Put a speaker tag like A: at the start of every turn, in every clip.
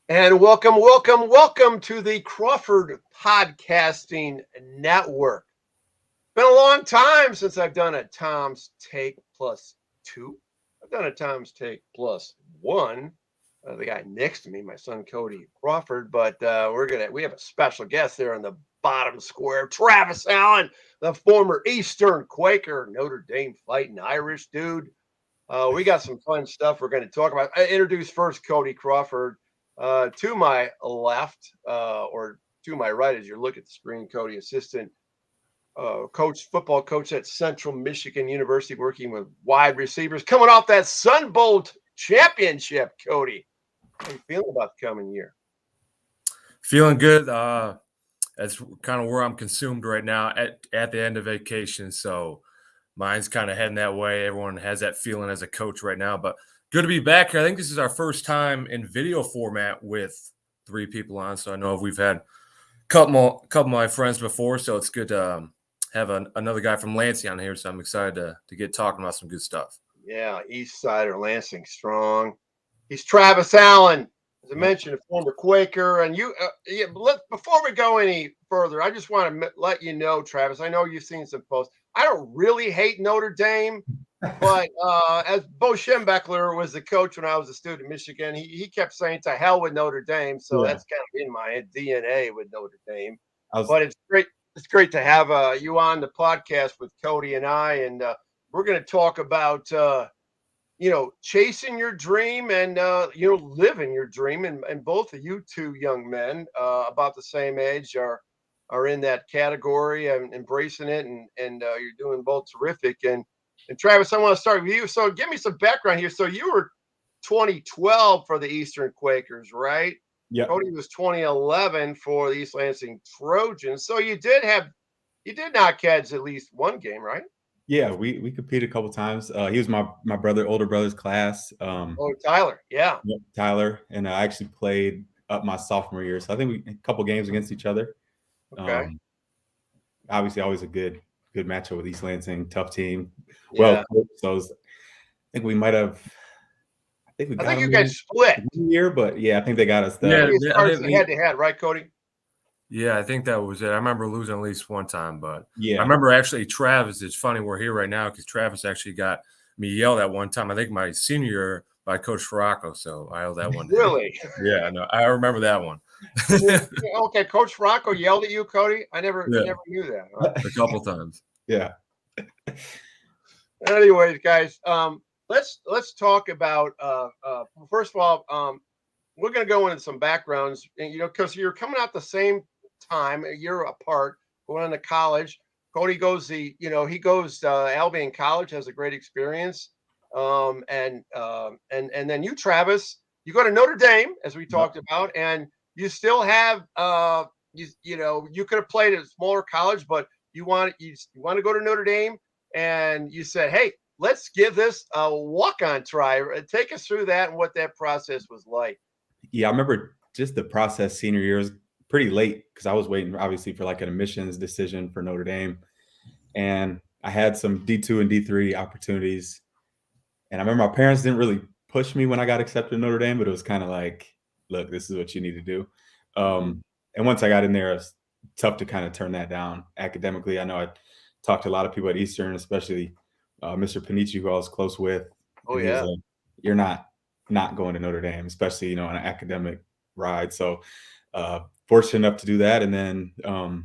A: And welcome to the Crawford Podcasting Network. Been a long time since I've done a Tom's Take plus two. I've done a Tom's Take plus one. The guy next to me, my son Cody Crawford, but we have a special guest there in the bottom square, Travis Allen, the former Eastern Quaker, Notre Dame fighting Irish dude. We got some fun stuff we're going to talk about. I introduce first Cody Crawford. To my left, or to my right, as you look at the screen, Cody, assistant football coach at Central Michigan University, working with wide receivers, coming off that Sun Bowl championship. Cody, how you feeling about the coming year?
B: Feeling good. That's kind of where I'm consumed right now at the end of vacation. So mine's kind of heading that way. Everyone has that feeling as a coach right now, but good to be back here. I think this is our first time in video format with three people on. So I know we've had a couple of my friends before, so it's good to have another guy from Lansing on here. So I'm excited to get talking about some good stuff.
A: Yeah, East Sider, Lansing strong. He's Travis Allen, as I mentioned, a former Quaker. And before we go any further, I just want to let you know, Travis, I know you've seen some posts. I don't really hate Notre Dame, but as Bo Schembechler was the coach when I was a student in Michigan, he kept saying to hell with Notre Dame. So that's kind of in my DNA with Notre Dame. But it's great. It's great to have you on the podcast with Cody and I, and we're going to talk about chasing your dream and living your dream. And both of you two young men, about the same age, are in that category and embracing it, and you're doing both terrific. And Travis, I want to start with you. So give me some background here. So you were 2012 for the Eastern Quakers, right?
C: Yeah.
A: Cody was 2011 for the East Lansing Trojans. So you did knock heads at least one game, right?
C: Yeah, we competed a couple times. He was my older brother's class.
A: Tyler, yeah.
C: Tyler, and I actually played up my sophomore year. So I think a couple games against each other.
A: Okay.
C: Obviously, always a good matchup with East Lansing, tough team.
A: Yeah.
C: Well, so I think we might have.
A: I think you guys split
C: year, but yeah, I think they got us.
A: Head to head, right, Cody?
B: Yeah, I think that was it. I remember losing at least one time, but
C: yeah,
B: I remember actually Travis. It's funny we're here right now because Travis actually got me yelled at one time. I think my senior year by Coach Farraco, so I owe that one.
A: Really?
B: Yeah, no, I remember that one.
A: Okay, Coach Farraco yelled at you, Cody. I never knew that.
B: A couple times.
C: Yeah.
A: Anyways, guys, let's talk about first of all, we're going to go into some backgrounds, because you're coming out the same time, a year apart, going to college. Cody goes Albion College, has a great experience, and then you, Travis, you go to Notre Dame, as we talked about, and you still have you could have played at a smaller college, but you want to go to Notre Dame, and you said, hey, let's give this a walk-on try. Take us through that and what that process was like.
C: Yeah, I remember just the process senior year was pretty late because I was waiting, obviously, for like an admissions decision for Notre Dame. And I had some D2 and D3 opportunities. And I remember my parents didn't really push me when I got accepted to Notre Dame, but it was kind of like, look, this is what you need to do. And once I got in there, it was tough to kind of turn that down academically. I know I talked to a lot of people at Eastern, especially Mr. Panici, who I was close with.
A: Oh, yeah.
C: Like, you're not going to Notre Dame, especially, on an academic ride. So fortunate enough to do that. And then kind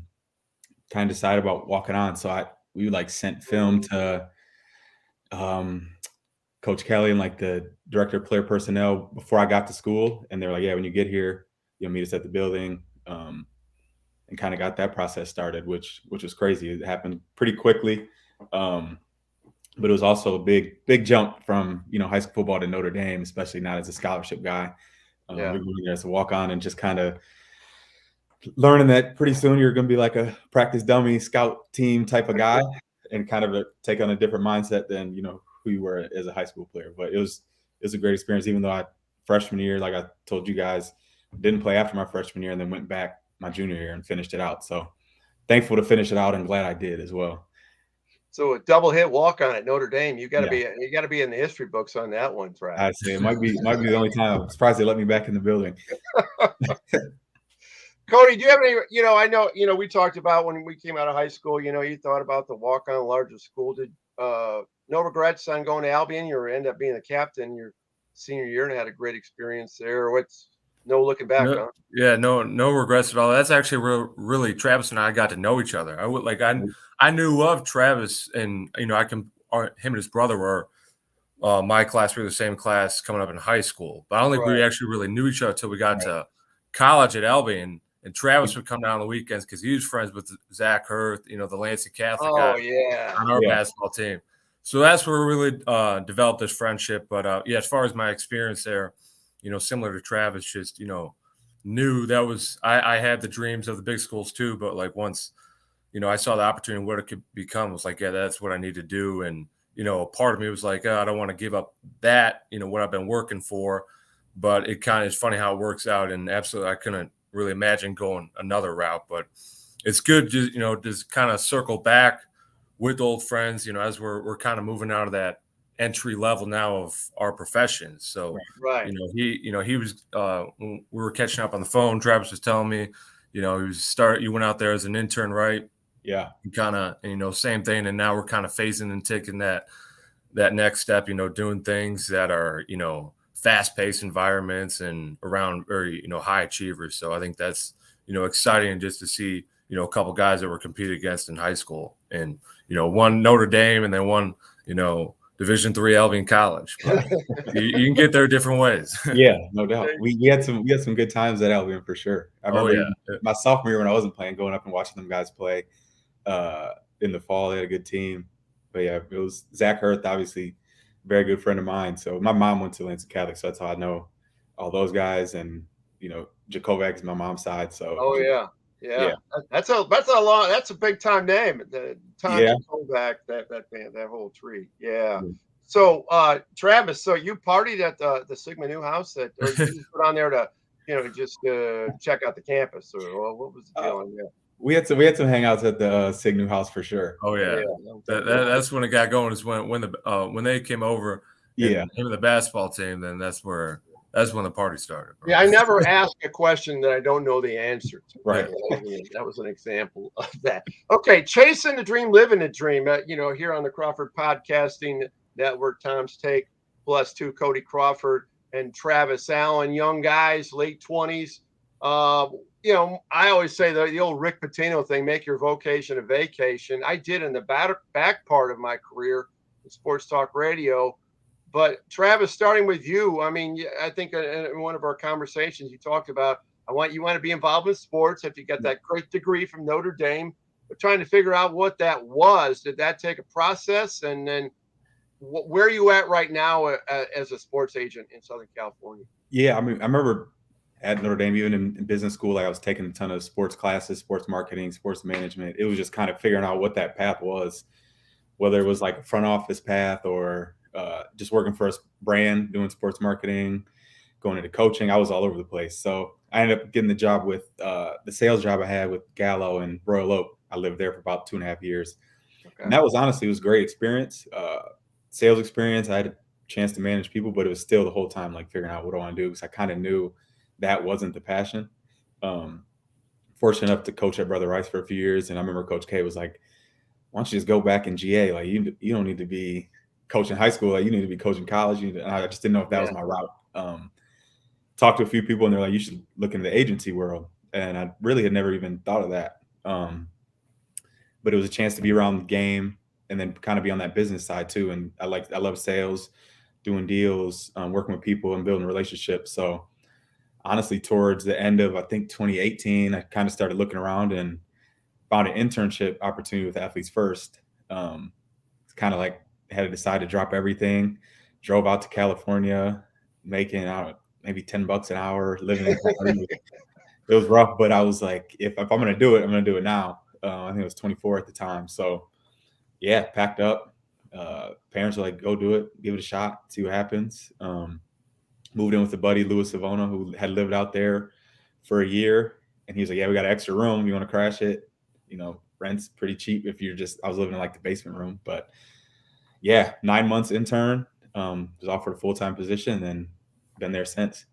C: of decided about walking on. So we sent film to Coach Kelly and the director of player personnel before I got to school. And they're like, yeah, when you get here, you'll meet us at the building. And kind of got that process started, which was crazy. It happened pretty quickly. But it was also a big jump from, high school football to Notre Dame, especially not as a scholarship guy. We're going there as a walk-on and just kind of learning that pretty soon you're going to be like a practice dummy scout team type of guy and kind of take on a different mindset than, who you were as a high school player. But it was a great experience, even though freshman year, like I told you guys, didn't play after my freshman year and then went back my junior year and finished it out. So thankful to finish it out and glad I did as well.
A: So a double hit walk on at Notre Dame, you got to be in the history books on that one, Travis.
C: I'd say it might be the only time. I'm surprised they let me back in the building.
A: Cody, do you have any, I know, we talked about when we came out of high school, you thought about the walk on larger school. Did no regrets on going to Albion? You end up being the captain your senior year and had a great experience there. What's no looking back,
B: No,
A: huh?
B: yeah, no regrets at all. That's actually really Travis and I got to know each other. I knew of Travis, and him and his brother were my class. We were the same class coming up in high school, but I don't think we
A: Right.
B: actually really knew each other until we got
C: Right.
B: to college at Albion. And Travis would come down on the weekends because he was friends with Zach Hurth, the Lansing Catholic guy
A: Oh yeah.
B: on our
C: Yeah.
B: basketball team. So that's where we really developed this friendship. But yeah, as far as my experience there, similar to Travis, just knew that was I had the dreams of the big schools too. But like once I saw the opportunity, what it could become, was like, yeah, that's what I need to do. And part of me was like, oh, I don't want to give up that, what I've been working for. But it kind of is funny how it works out, and absolutely, I couldn't really imagine going another route. But it's good, just kind of circle back with old friends, as we're kind of moving out of that entry level now of our profession. So,
A: Right.
B: he was when we were catching up on the phone, Travis was telling me, you went out there as an intern, right?
C: Yeah.
B: Kind of, same thing. And now we're kind of phasing and taking that next step, doing things that are, fast-paced environments and around very, high achievers. So I think that's, exciting just to see, a couple guys that were competed against in high school, and, one Notre Dame and then one, Division III Albion College. But you can get there different ways.
C: Yeah, no doubt. We had some good times at Albion for sure. I remember my sophomore year when I wasn't playing, going up and watching them guys play in the fall. They had a good team. But yeah, it was Zach Hurth, obviously, very good friend of mine. So my mom went to Lansing Catholic, so that's how I know all those guys. And Jakovac is my mom's side. So
A: Oh yeah.
C: Yeah.
A: That's a big time name. The Tom
C: Yeah.
A: Jakovac, that band, that whole tree. Yeah.
C: Yeah.
A: So Travis, so you partied at the Sigma New House, or you just put on there to just check out the campus, or what was the deal on there?
C: We had some hangouts at the Sig New House for sure.
B: Oh yeah, that's when it got going. Is when they came over.
C: Yeah.
B: And him and the basketball team. Then that's when the party started.
A: Yeah, I never ask a question that I don't know the answer to.
C: Right.
A: That was an example of that. Okay, chasing the dream, living the dream. Here on the Crawford Podcasting Network, Tom's Take +2, Cody Crawford and Travis Allen, young guys, late 20s. I always say the old Rick Pitino thing: make your vocation a vacation. I did in the back part of my career in sports talk radio. But Travis, starting with you, I mean, I think in one of our conversations you talked about you want to be involved in sports. If you got that great degree from Notre Dame, but trying to figure out what that was. Did that take a process? And then where are you at right now as a sports agent in Southern California?
C: Yeah, I mean, I remember at Notre Dame, even in business school, I was taking a ton of sports classes, sports marketing, sports management. It was just kind of figuring out what that path was, whether it was like a front office path or just working for a brand, doing sports marketing, going into coaching. I was all over the place. So I ended up getting the job with the sales job I had with Gallo and Royal Oak. I lived there for about 2.5 years. Okay. And that was honestly, it was a great experience. Sales experience. I had a chance to manage people, but it was still the whole time like figuring out what I want to do, because I kind of knew that wasn't the passion. Fortunate enough to coach at Brother Rice for a few years. And I remember Coach K was like, why don't you just go back in GA? Like you don't need to be coaching high school. Like you need to be coaching college. And I just didn't know if that was my route. Talked to a few people and they're like, you should look into the agency world. And I really had never even thought of that. But it was a chance to be around the game and then kind of be on that business side too. And I love sales, doing deals, working with people and building relationships. So honestly, towards the end of, I think 2018, I kind of started looking around and found an internship opportunity with Athletes First. It's kind of like had to decide to drop everything, drove out to California, making maybe $10 an hour, living in it was rough, but I was like, if I'm going to do it, I'm going to do it now. I think it was 24 at the time. So yeah, packed up. Parents were like, go do it, give it a shot, see what happens. Moved in with a buddy, Louis Savona, who had lived out there for a year. And he was like, yeah, we got an extra room. You want to crash it? Rent's pretty cheap if I was living in like the basement room. But yeah, 9 months intern, was offered a full-time position and been there since.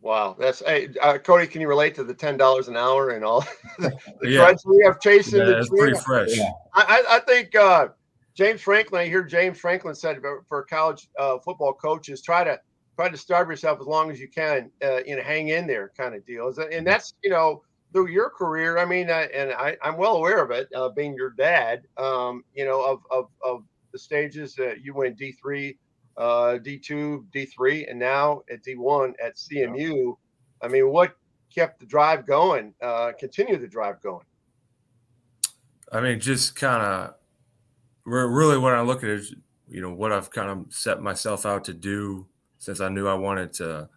A: Wow. That's hey, Cody, can you relate to the $10 an hour and all the
B: Yeah,
A: crunch we have chasing
B: yeah,
A: the
B: it's
A: dream?
B: pretty fresh.
C: Yeah.
A: I think James Franklin. I hear James Franklin said for college football coaches, try to starve yourself as long as you can. Hang in there, kind of deal. And that's through your career. I mean, I'm well aware of it, being your dad. Of the stages that you went D3, D2, D3, and now at D1 at CMU. I mean, what kept the drive going? Continue the drive going.
B: I mean, just kind of really when I look at it, is, what I've kind of set myself out to do since I knew I wanted to,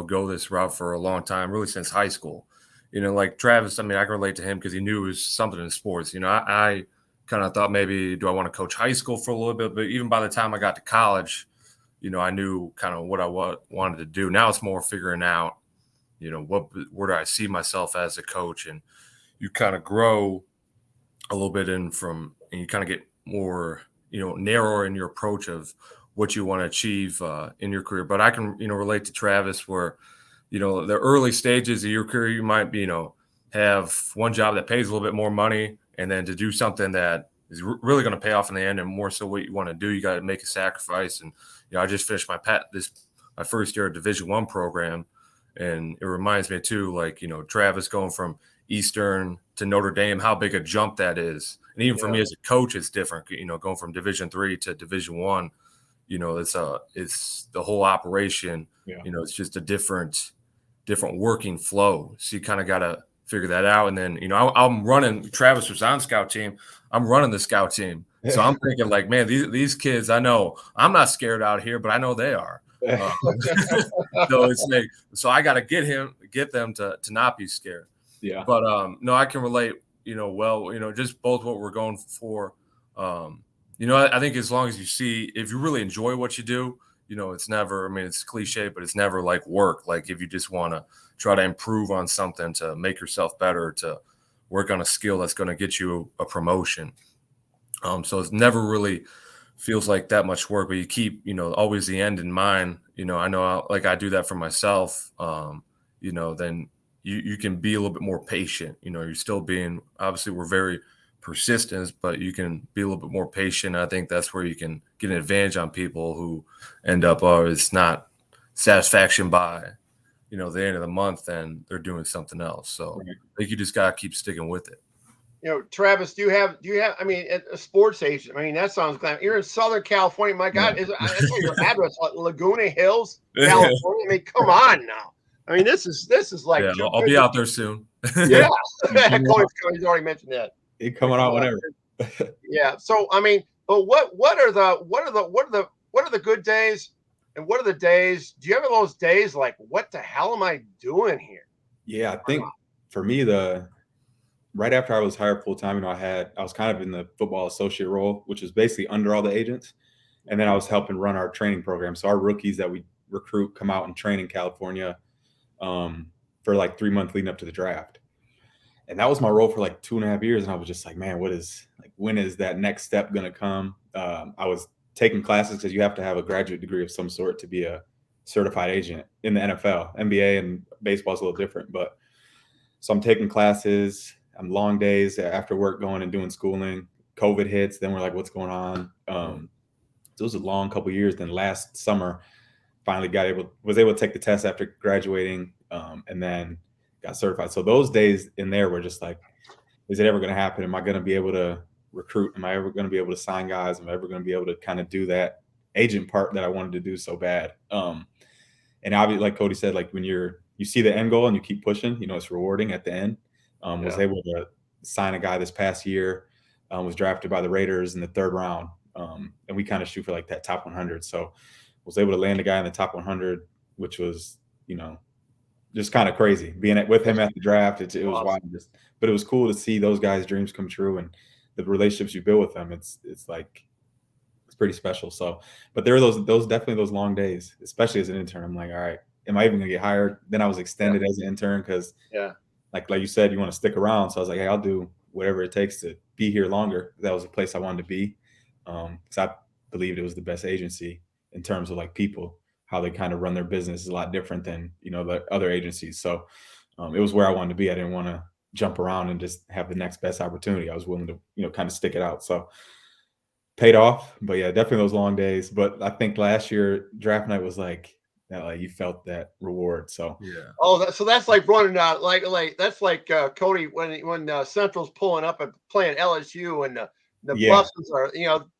B: go this route for a long time, really since high school. Like Travis, I mean, I can relate to him because he knew it was something in sports. I kind of thought maybe, do I want to coach high school for a little bit? But even by the time I got to college, I knew kind of what I wanted to do. Now it's more figuring out, where do I see myself as a coach? And you kind of grow a little bit and you kind of get more, narrower in your approach of what you want to achieve in your career. But I can, relate to Travis where, the early stages of your career, you might be, have one job that pays a little bit more money, and then to do something that is really going to pay off in the end and more so what you want to do, you got to make a sacrifice. And, I just finished my first year of Division I program. And it reminds me too, like, Travis going from Eastern to Notre Dame, how big a jump that is. And even for me as a coach, it's different, going from Division III to Division I, it's the whole operation, it's just a different working flow. So you kind of got to figure that out. And then, I'm running, Travis was on scout team. I'm running the scout team. So I'm thinking like, man, these kids, I know I'm not scared out here, but I know they are. So it's like, so I got to get them to not be scared.
C: Yeah.
B: But no, I can relate, just both what we're going for. I think as long as if you really enjoy what you do, it's never, I mean, it's cliche, but it's never like work. Like if you just want to try to improve on something to make yourself better, to work on a skill that's going to get you a promotion. So it's never really feels like that much work, but you keep, always the end in mind. I know like I do that for myself. Then you can be a little bit more patient. You're still being, obviously we're very persistent, but you can be a little bit more patient. I think that's where you can get an advantage on people who end up, it's not satisfaction by, the end of the month, and they're doing something else. So I think you just got to keep sticking with it.
A: Travis, do you have, I mean, a sports agent? I mean, that sounds glam. You're in Southern California. My God, that's what your address, Laguna Hills, California. I mean, come on now. I mean, this is like.
B: Yeah, I'll be out there soon.
A: Yeah. He's already mentioned that.
C: It coming out whenever.
A: Yeah. So, I mean, but what are the good days and what are the days? Do you have those days like, what the hell am I doing here?
C: Yeah, I think for me, right after I was hired full time, I was kind of in the football associate role, which is basically under all the agents. And then I was helping run our training program. So our rookies that we recruit come out and train in California for like 3 months leading up to the draft. And that was my role for like 2.5 years. And I was just like, man, when is that next step going to come? I was taking classes because you have to have a graduate degree of some sort to be a certified agent in the NFL. NBA and baseball is a little different. But so I'm taking classes. I'm long days after work going and doing schooling. COVID hits. Then we're like, what's going on? So it was a long couple of years. Then last summer, finally was able to take the test after graduating, and then got certified. So those days in there were just like, is it ever going to happen? Am I going to be able to recruit? Am I ever going to be able to sign guys? Am I ever going to be able to kind of do that agent part that I wanted to do so bad? And obviously, like Cody said, like when you see the end goal and you keep pushing, it's rewarding at the end. Was able to sign a guy this past year, was drafted by the Raiders in the 3rd round. And we kind of shoot for like that top 100. So was able to land a guy in the top 100, which was, just kind of crazy being with him at the draft. It was wild, but it was cool to see those guys' dreams come true and the relationships you build with them. It's like, it's pretty special. So, but there are those definitely those long days, especially as an intern. I'm like, all right, am I even gonna get hired? Then I was extended as an intern because like you said, you want to stick around. So I was like, hey, I'll do whatever it takes to be here longer. That was a place I wanted to be. Because I believed it was the best agency in terms of like people, how they kind of run their business is a lot different than, the other agencies. So it was where I wanted to be. I didn't want to jump around and just have the next best opportunity. I was willing to, kind of stick it out. So paid off. But yeah, definitely those long days. But I think last year draft night was like that, like you felt that reward. So
B: Yeah.
A: Oh, so that's like running out, like that's like Cody when Central's pulling up and playing LSU and the
C: yeah,
A: Buffs are,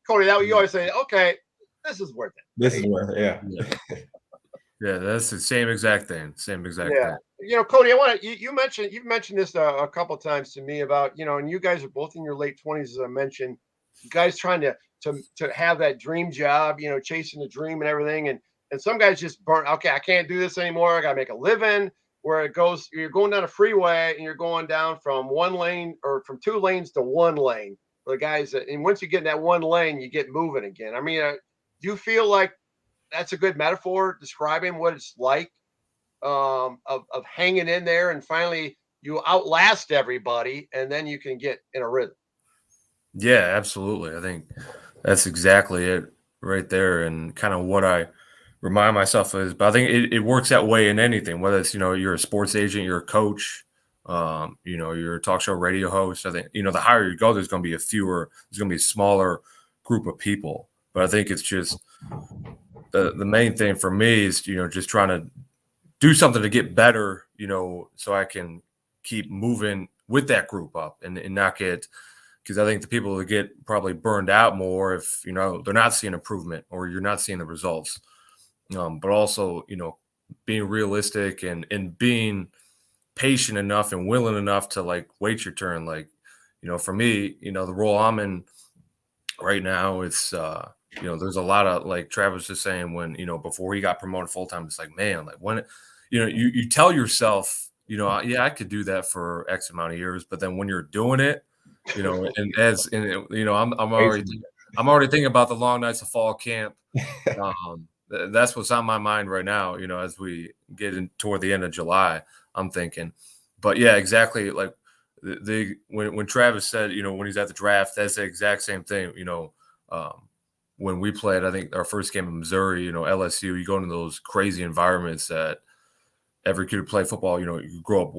A: Cody. That you always say, okay, this is worth it.
C: this is where, yeah.
B: Yeah, that's the same exact thing. Same exact
A: Yeah.
B: thing.
A: Cody, I want to, you've mentioned this a couple times to me about, and you guys are both in your late 20s, as I mentioned, you guys trying to have that dream job, chasing the dream and everything. And some guys just burn, okay, I can't do this anymore. I got to make a living. Where it goes, you're going down a freeway and you're going down from one lane or from 2 lanes to 1 lane. For the guys and once you get in that 1 lane, you get moving again. I mean, do you feel like that's a good metaphor describing what it's like of hanging in there and finally you outlast everybody and then you can get in a rhythm?
B: Yeah, absolutely. I think that's exactly it right there, and kind of what I remind myself is. But I think it works that way in anything, whether it's you're a sports agent, you're a coach, you're a talk show radio host. I think the higher you go, there's going to be there's going to be a smaller group of people. But I think it's just the main thing for me is just trying to do something to get better, so I can keep moving with that group up and not get. Because I think the people that get probably burned out more if they're not seeing improvement or you're not seeing the results. But also being realistic and being patient enough and willing enough to like wait your turn. Like for me, the role I'm in right now, it's there's a lot of, like Travis was saying, when before he got promoted full time, it's like, man, like when you tell yourself yeah, I could do that for X amount of years, but then when you're doing it. I'm already thinking about the long nights of fall camp. That's what's on my mind right now. As we get in toward the end of July, I'm thinking. But yeah, exactly. Like when Travis said, when he's at the draft, that's the exact same thing. When we played, I think our first game in Missouri, LSU, you go into those crazy environments that every kid who play football, you grow up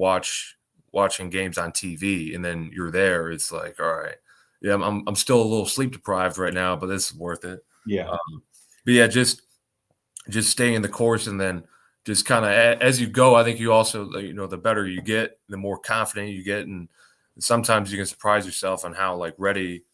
B: watching games on TV, and then you're there. It's like, all right, yeah, I'm still a little sleep deprived right now, but this is worth it.
C: Yeah.
B: But yeah, just staying the course, and then just kind of as you go, I think you also, the better you get, the more confident you get, and sometimes you can surprise yourself on how like ready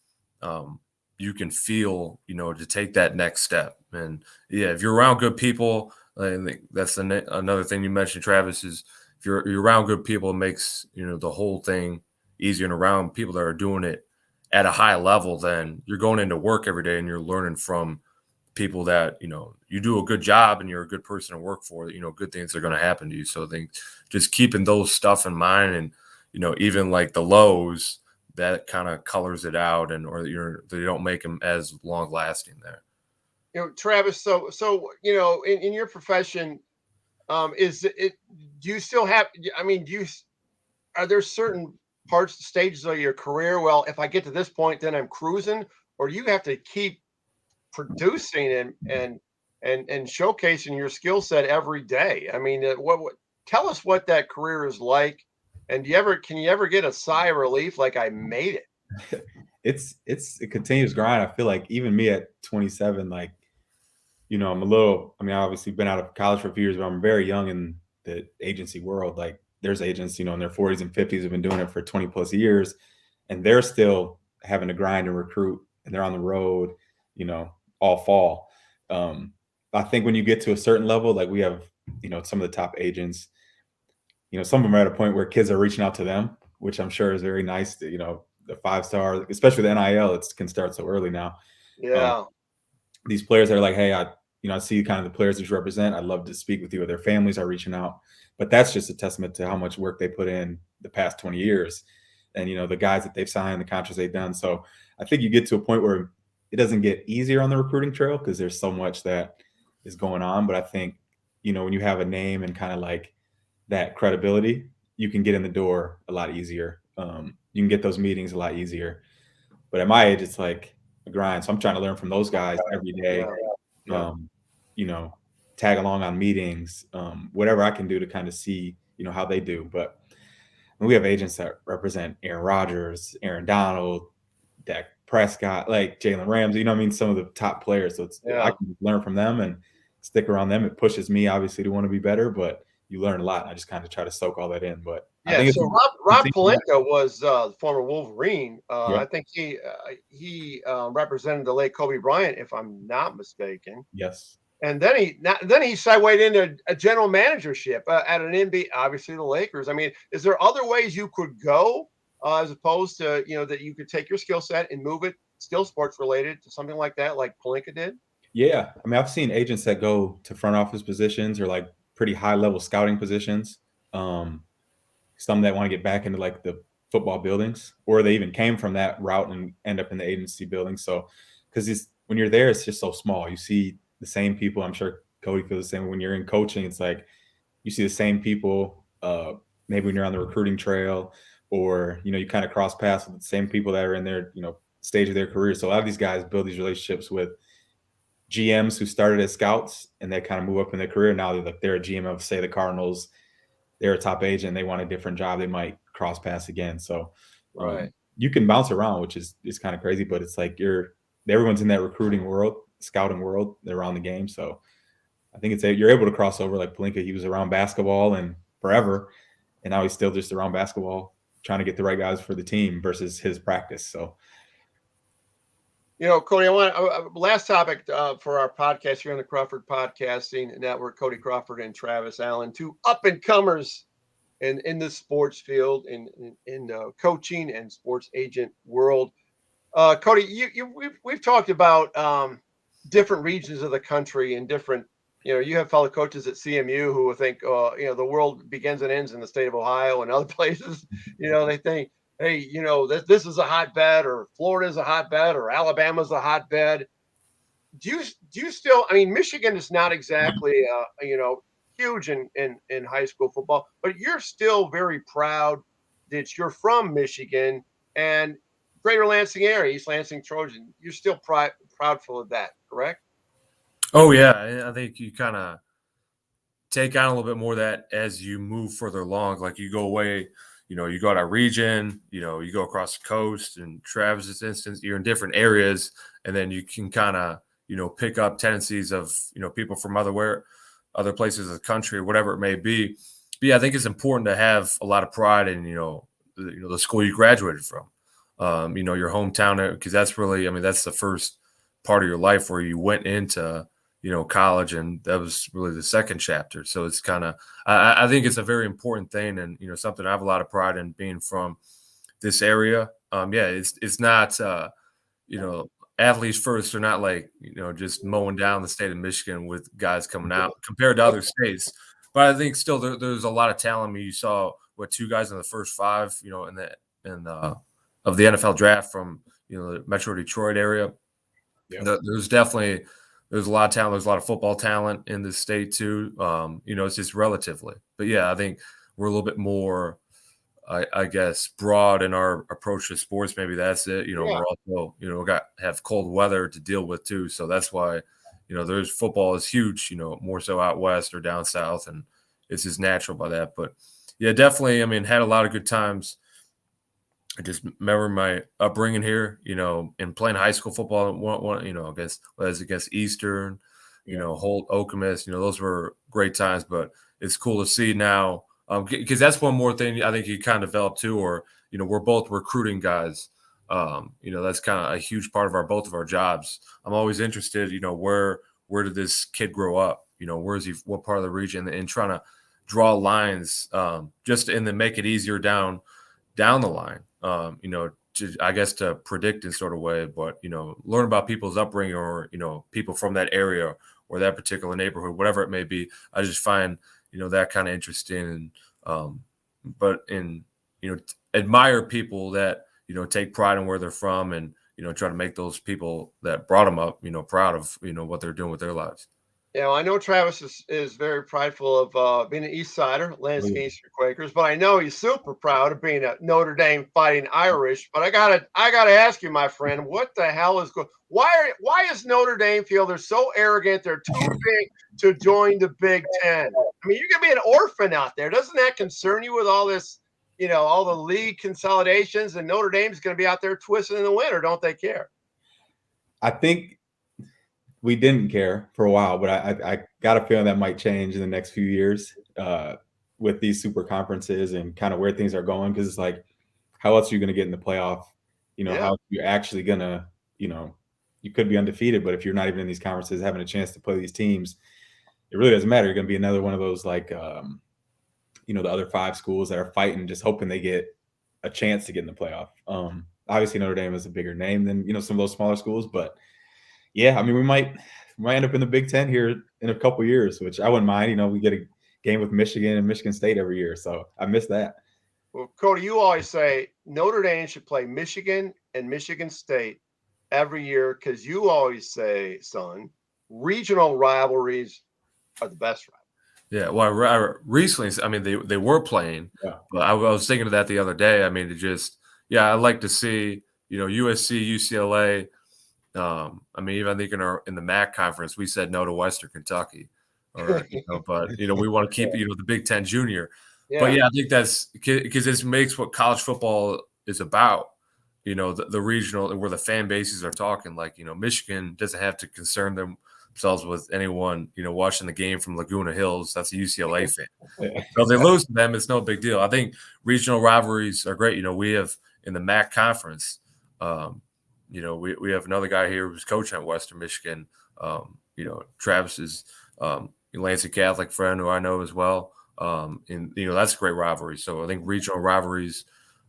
B: you can feel, to take that next step. And yeah, if you're around good people, I think that's another thing you mentioned, Travis, is if you're around good people, it makes the whole thing easier. And around people that are doing it at a high level, then you're going into work every day and you're learning from people that you do a good job and you're a good person to work for. Good things are going to happen to you. So I think just keeping those stuff in mind, and even like the lows, that kind of colors it out, and or they don't make them as long lasting there.
A: Travis, so in your profession, is it, do you still have, I mean, are there certain stages of your career, well, if I get to this point then I'm cruising, or do you have to keep producing and showcasing your skill set every day? I mean, what tell us what that career is like, and can you ever get a sigh of relief like I made it?
C: It's a continuous grind. I feel like even me at 27, like I'm obviously been out of college for a few years, but I'm very young in the agency world. Like there's agents, in their 40s and 50s have been doing it for 20 plus years, and they're still having to grind and recruit, and they're on the road, all fall. I think when you get to a certain level, like we have, some of the top agents, some of them are at a point where kids are reaching out to them, which I'm sure is very nice. The 5-star, especially the NIL, it can start so early now.
A: Yeah.
C: These players are like, hey, I see kind of the players that you represent. I'd love to speak with you. Or their families are reaching out. But that's just a testament to how much work they put in the past 20 years. And, the guys that they've signed, the contracts they've done. So I think you get to a point where it doesn't get easier on the recruiting trail because there's so much that is going on. But I think, when you have a name and kind of like that credibility, you can get in the door a lot easier. You can get those meetings a lot easier. But at my age, it's like a grind. So I'm trying to learn from those guys every day.
A: Yeah.
C: tag along on meetings, whatever I can do to kind of see, how they do. But we have agents that represent Aaron Rodgers, Aaron Donald, Dak Prescott, like Jalen Ramsey, some of the top players. So I can learn from them and stick around them. It pushes me obviously to want to be better, but you learn a lot. And I just kind of try to soak all that in. But I think
A: so Rob Pelinka was the former Wolverine. I think he represented the late Kobe Bryant, if I'm not mistaken.
C: Yes.
A: And then he segued into a general managership at an NBA, obviously the Lakers. I mean, is there other ways you could go as opposed to, that you could take your skill set and move it still sports related to something like that, like Pelinka did?
C: Yeah. I mean, I've seen agents that go to front office positions or like pretty high level scouting positions. Some that want to get back into like the football buildings, or they even came from that route and end up in the agency building. So, because when you're there, it's just so small. You see the same people. I'm sure Cody feels the same. When you're in coaching, it's like you see the same people. Maybe when you're on the recruiting trail, or you kind of cross paths with the same people that are in their stage of their career. So a lot of these guys build these relationships with GMs who started as scouts and they kind of move up in their career. Now they're a GM of, say, the Cardinals. They're a top agent. They want a different job. They might cross paths again. So you can bounce around, which is kind of crazy, but it's like everyone's in that recruiting world, scouting world. They're around the game. So I think you're able to cross over. Like Pelinka, he was around basketball and forever, and now he's still just around basketball, trying to get the right guys for the team versus his practice. So,
A: Cody, I want last topic for our podcast here on the Crawford Podcasting Network. Cody Crawford and Travis Allen, two up and comers in the sports field, in coaching and sports agent world. Cody, we've talked about different regions of the country and different. You have fellow coaches at CMU who think, the world begins and ends in the state of Ohio and other places. They think, hey, this is a hotbed, or Florida's a hotbed, or Alabama's a hotbed. Do you still? I mean, Michigan is not exactly, huge in high school football, but you're still very proud that you're from Michigan and Greater Lansing area, East Lansing Trojan. You're still proudful of that, correct?
B: Oh yeah, I think you kind of take on a little bit more of that as you move further along. Like you go away, you go out of region, you go across the coast. In Travis's instance, you're in different areas, and then you can kind of pick up tendencies of people from other places of the country or whatever it may be. But yeah, I think it's important to have a lot of pride in the school you graduated from, your hometown, because that's really, that's the first part of your life where you went into college, and that was really the second chapter. So it's kind of, I think it's a very important thing, and something I have a lot of pride in being from this area. It's not athletes first. They're not like just mowing down the state of Michigan with guys coming out compared to other states. But I think still there's a lot of talent. I mean, you saw two guys in the first five, of the NFL draft from the Metro Detroit area. Yeah. There's a lot of talent. There's a lot of football talent in this state too. It's just relatively, but yeah, I think we're a little bit more, I guess, broad in our approach to sports. Maybe that's it. We're also, have cold weather to deal with too. So that's why, there's football is huge, more so out west or down south, and it's just natural by that. But yeah, definitely. I mean, had a lot of good times. I just remember my upbringing here, and playing high school football. Against Eastern, Holt, Okemos, those were great times. But it's cool to see now, because that's one more thing I think you kind of develop too. Or we're both recruiting guys. That's kind of a huge part of both of our jobs. I'm always interested, where did this kid grow up? Where is he? What part of the region? And trying to draw lines, just and then make it easier down the line. To predict in sort of way, but learn about people's upbringing, or people from that area or that particular neighborhood, whatever it may be. I just find that kind of interesting, and admire people that take pride in where they're from, and try to make those people that brought them up proud of what they're doing with their lives.
A: I know Travis is very prideful of being an East Sider, Lansing Eastern Quakers, but I know he's super proud of being a Notre Dame Fighting Irish. But I gotta ask you, my friend, what the hell is going? Why is Notre Dame feel they're so arrogant? They're too big to join the Big Ten. I mean, you can be an orphan out there. Doesn't that concern you with all this? All the league consolidations, and Notre Dame's going to be out there twisting in the wind, or don't they care?
C: I think we didn't care for a while, but I got a feeling that might change in the next few years with these super conferences and kind of where things are going. Because it's like, how else are you going to get in the playoff? How are you actually going to, you could be undefeated, but if you're not even in these conferences having a chance to play these teams, it really doesn't matter. You're going to be another one of those like, the other 5 schools that are fighting, just hoping they get a chance to get in the playoff. Obviously, Notre Dame is a bigger name than some of those smaller schools, but yeah, I mean, we might end up in the Big Ten here in a couple years, which I wouldn't mind. We get a game with Michigan and Michigan State every year, so I miss that.
A: Well, Cody, you always say Notre Dame should play Michigan and Michigan State every year because you always say, son, regional rivalries are the best rivalries.
B: Yeah, well, recently, I mean, they were playing, but I was thinking of that the other day. I mean, I'd like to see, USC, UCLA. I mean, even I think in the MAC conference, we said no to Western Kentucky, but we want to keep the Big Ten Junior. Yeah. But yeah, I think that's because this makes what college football is about. The regional where the fan bases are talking. Like Michigan doesn't have to concern themselves with anyone watching the game from Laguna Hills. That's a UCLA fan. So if they lose to them, it's no big deal. I think regional rivalries are great. We have in the MAC conference. We have another guy here who's coaching at Western Michigan. Travis is Lansing Catholic friend who I know as well. And that's a great rivalry. So I think regional rivalries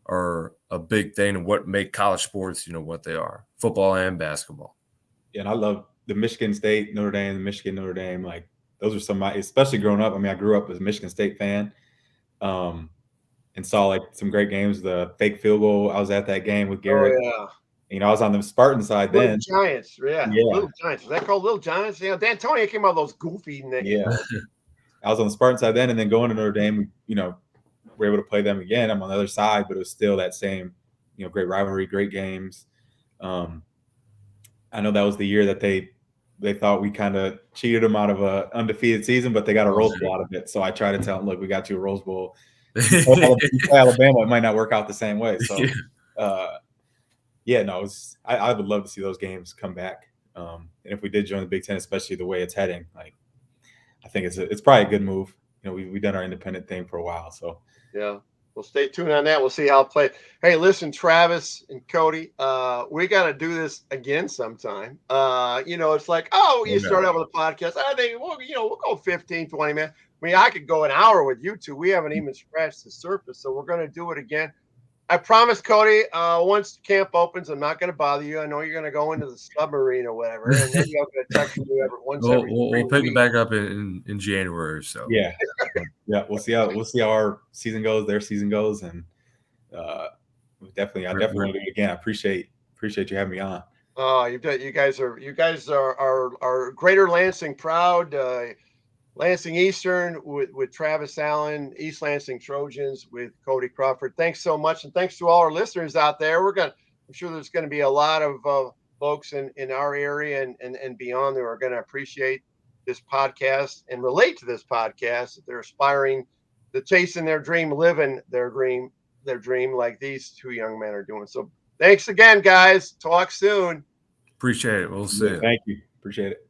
B: are a big thing and what make college sports, what they are, football and basketball.
C: Yeah, and I love the Michigan State, Notre Dame, the Michigan, Notre Dame. Like those are some, especially growing up. I mean, I grew up as a Michigan State fan. And saw like some great games. The fake field goal, I was at that game with Garrett.
A: Oh, yeah.
C: I was on the Spartan side then.
A: Giants, yeah. Little Giants. Was that called Little Giants? D'Antonio came out of those goofy names.
C: Yeah. I was on the Spartan side then, and then going to Notre Dame, we're able to play them again. I'm on the other side, but it was still that same, great rivalry, great games. I know that was the year that they thought we kind of cheated them out of a undefeated season, but they got a Rose Bowl out of it. So I tried to tell them, look, we got you a Rose Bowl. Alabama, it might not work out the same way. So, I would love to see those games come back. And if we did join the Big Ten, especially the way it's heading, like I think it's probably a good move. We've done our independent thing for a while, so
A: yeah. Well, stay tuned on that. We'll see how it plays. Hey, listen, Travis and Cody, we got to do this again sometime. It's like, you start out with a podcast. I think we'll go 15, 20 minutes. I mean, I could go an hour with you two. We haven't even scratched the surface, so we're going to do it again. I promise, Cody, once camp opens, I'm not going to bother you. I know you're going to go into the submarine or whatever, and then you're going to text me every
B: we'll pick it back up in January or so.
C: Yeah. Yeah, we'll see how our season goes, their season goes, and I definitely want to do it again. I appreciate you having me on.
A: Oh, you guys are Greater Lansing proud. Lansing Eastern with Travis Allen, East Lansing Trojans with Cody Crawford. Thanks so much, and thanks to all our listeners out there. I'm sure there's going to be a lot of folks in our area and beyond that are going to appreciate this podcast and relate to this podcast. They're aspiring to chasing their dream, living their dream like these two young men are doing. So thanks again, guys. Talk soon.
B: Appreciate it. We'll see.
C: Thank you. Appreciate it.